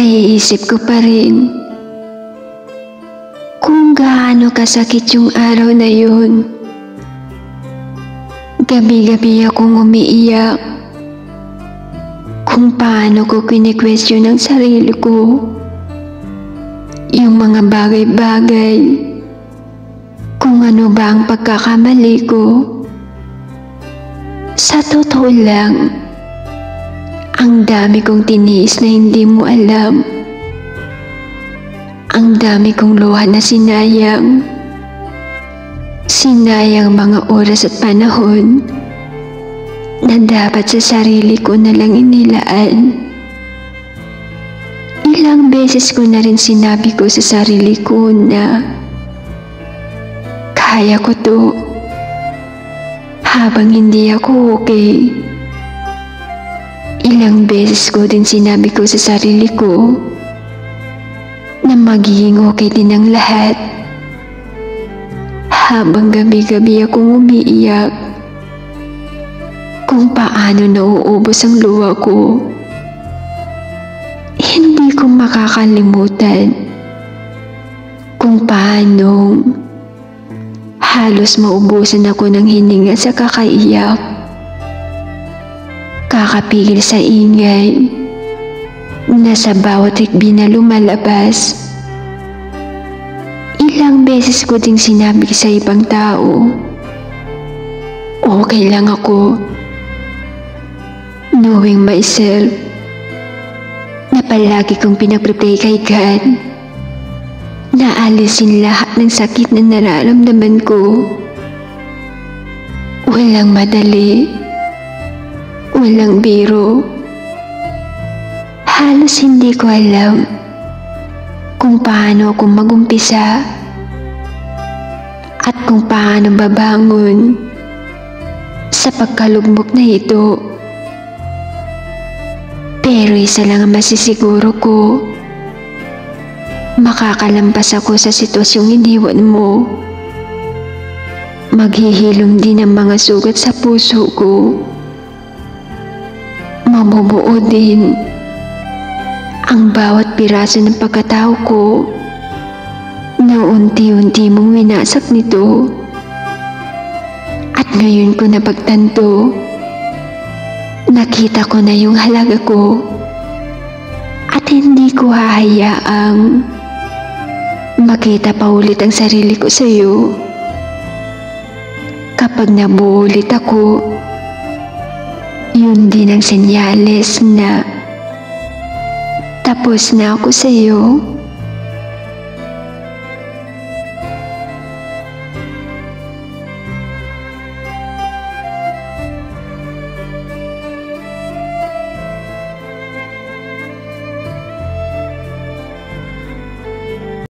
naiisip ko pa rin kung gaano kasakit yung araw na yun. Gabi-gabi akong umiiyak kung paano ko kine-question ang sarili ko. Yung mga bagay-bagay, kung ano ba ang pagkakamali ko. Sa totoo lang, ang dami kong tiniis na hindi mo alam. Ang dami kong luha na sinayang. Sinayang mga oras at panahon na dapat sa sarili ko na lang inilaan. Ilang beses ko na rin sinabi ko sa sarili ko na kaya ko to habang hindi ako okay. Ilang beses ko din sinabi ko sa sarili ko na magiging okay din ang lahat habang gabi-gabi akong umiiyak kung paano nauubos ang luha ko. Hindi ko makakalimutan kung paano halos maubusan ako ng hininga sa kakaiyak. Kakapigil sa ingay na sa bawat hikbi na lumalabas. Ilang beses ko ding sinabi sa ibang tao, okay lang ako. Knowing myself na palagi kong pinagpipray kay God na alisin lahat ng sakit na nararamdaman ko. Walang madali, walang biro. Halos hindi ko alam kung paano ako magumpisa at kung paano babangon sa pagkalugmok na ito. Pero isa lang ang masisiguro ko, makakalampas ako sa sitwasyong iniwan mo. Maghihilom din ang mga sugat sa puso ko. Mabubuo din ang bawat piraso ng pagkatao ko na unti-unti mong winasak nito. At ngayon ko napagtanto, nakita ko na yung halaga ko at hindi ko hahayaang makita pa ulit ang sarili ko sa iyo. Kapag nabuo ulit ako, yun din ang senyales na tapos na ako sa iyo.